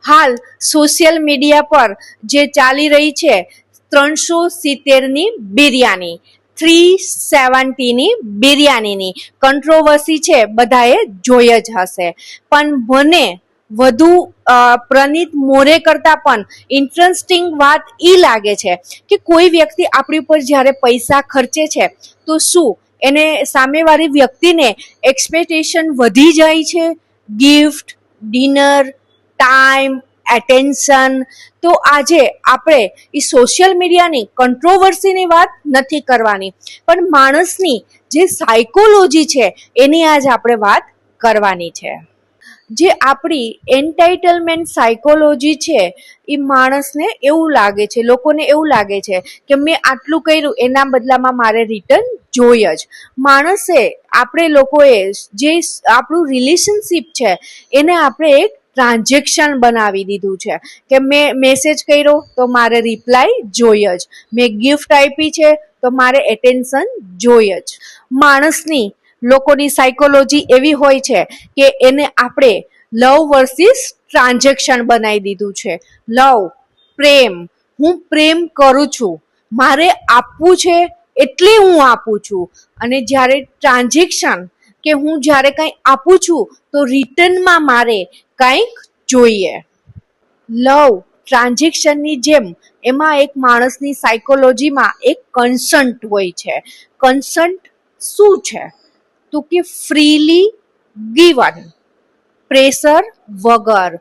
હાલ social media પર જે ચાલી રહી છે 370ની બિરયાની, 370ની બિરયાનીની કંટ્રોવર્સી છે, બધાએ જોઈ જ હશે. પણ મને વધુ પ્રનીત મોરે કરતા પણ ઇન્ટરેસ્ટિંગ વાત એ લાગે છે કે કોઈ વ્યક્તિ આપણી ઉપર જ્યારે પૈસા ખર્ચે છે તો શું એને સામેવાળી વ્યક્તિને એક્સપેક્ટેશન વધી જાય છે, ગિફ્ટ, ડિનર, ટાઈમ, એટેન્શન. તો આજે આપણે એ સોશિયલ મીડિયાની કંટ્રોવર્સીની વાત નથી કરવાની, પણ માણસની જે સાયકોલોજી છે એની આજ આપણે વાત કરવાની છે. જે આપણી એન્ટાઇટલમેન્ટ સાયકોલોજી છે એ માણસને એવું લાગે છે, લોકોને એવું લાગે છે કે મેં આટલું કર્યું એના બદલામાં મારે રિટર્ન જોઈએ જ. માણસે, આપણે લોકોએ જે આપણું રિલેશનશીપ છે એને આપણે એક ટ્રાન્ઝેક્શન બનાવી દીધું છે કે મેં મેસેજ કર્યો તો મારે રિપ્લાય જોઈએ જ, મેં ગિફ્ટ આપી છે તો મારે એટેન્શન જોઈએ જ. માણસની, લોકોની સાયકોલોજી એવી હોય છે કે એને આપણે લવ વર્સિસ ટ્રાન્ઝેક્શન બનાવી દીધું છે. લવ, પ્રેમ, હું પ્રેમ કરું છું, મારે આપવું છે એટલે હું આપું છું. અને જ્યારે ટ્રાન્ઝેક્શન, કે હું જ્યારે કંઈ આપું છું તો રિટર્નમાં મારે કંઈક જોઈએ. લવ ટ્રાન્ઝેક્શનની જેમ એમાં એક માણસની સાયકોલોજીમાં એક કન્સન્ટ હોય છે. કન્સન્ટ શું છે? તો કે ફ્રીલી ગીવન, પ્રેશર વગર.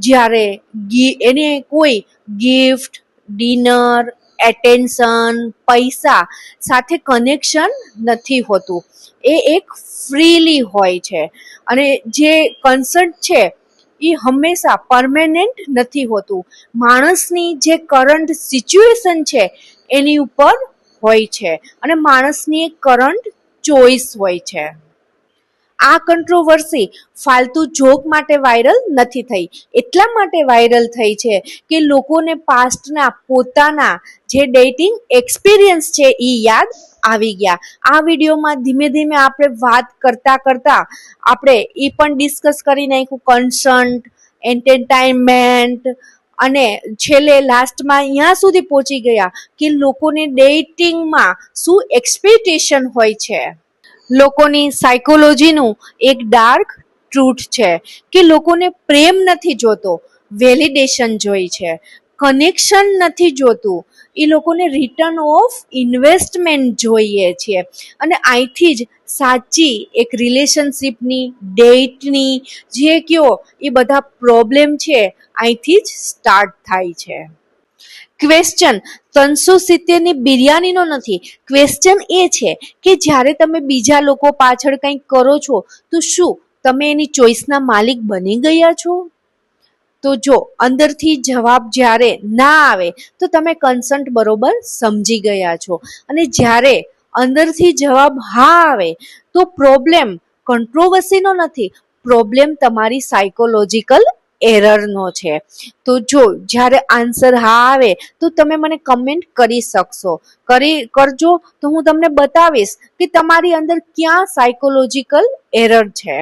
જ્યારે એને કોઈ ગિફ્ટ, ડિનર, એટેન્શન, પૈસા સાથે કનેક્શન નથી હોતું, એ એક ફ્રીલી હોય છે. અને જે કન્સન્ટ છે એ હંમેશા પરમેનન્ટ નથી હોતું, માણસની જે કરંટ સિચ્યુએશન છે એની ઉપર હોય છે, અને માણસની એક કરંટ ચોઈસ હોય છે. આ કંટ્રોવર્સી ફાલતુ જોક માટે વાયરલ નથી થઈ, એટલા માટે વાયરલ થઈ છે કે લોકોને પાસ્ટના પોતાના જે ડેટિંગ એક્સપિરિયન્સ છે એ યાદ આવી ગયા. આ વિડીયોમાં ધીમે ધીમે આપણે વાત કરતા કરતા આપણે એ પણ ડિસ્કસ કરી નાખ્યું કન્સન્ટ, એન્ટરટેનમેન્ટ, અને છેલ્લે લાસ્ટમાં અહીંયા સુધી પહોંચી ગયા કે લોકોને ડેટિંગમાં શું એક્સપેક્ટેશન હોય છે. લોકોની સાયકોલોજીનું એક ડાર્ક ટ્રુથ છે કે લોકોને પ્રેમ નથી જોતો, વેલિડેશન જોઈ છે, કનેક્શન નથી જોતું, એ લોકોને રિટર્ન ઓફ ઇન્વેસ્ટમેન્ટ જોઈએ છે. અને અહીંથી જ સાચી એક રિલેશનશીપની, ડેટની, જે કયો એ બધા પ્રોબ્લેમ છે અહીંથી જ સ્ટાર્ટ થાય છે. ક્વેશ્ચન 370ની બિરયાનીનો નથી, ક્વેશ્ચન એ છે કે જ્યારે તમે બીજા લોકો પાછળ કંઈક કરો છો તો શું તમે એની ચોઈસના માલિક બની ગયા છો? તો જો અંદરથી જવાબ જ્યારે ના આવે તો તમે કન્સન્ટ બરોબર સમજી ગયા છો, અને જ્યારે અંદરથી જવાબ હા આવે તો પ્રોબ્લેમ કંટ્રોવર્સીનો નથી, પ્રોબ્લેમ તમારી સાયકોલોજીકલ એરરનો છે. તો જો જ્યારે આન્સર હા આવે તો તમે મને કમેન્ટ કરી શકશો, કરજો તો હું તમને બતાવીશ કે તમારી અંદર ક્યાં સાયકોલોજીકલ એરર છે.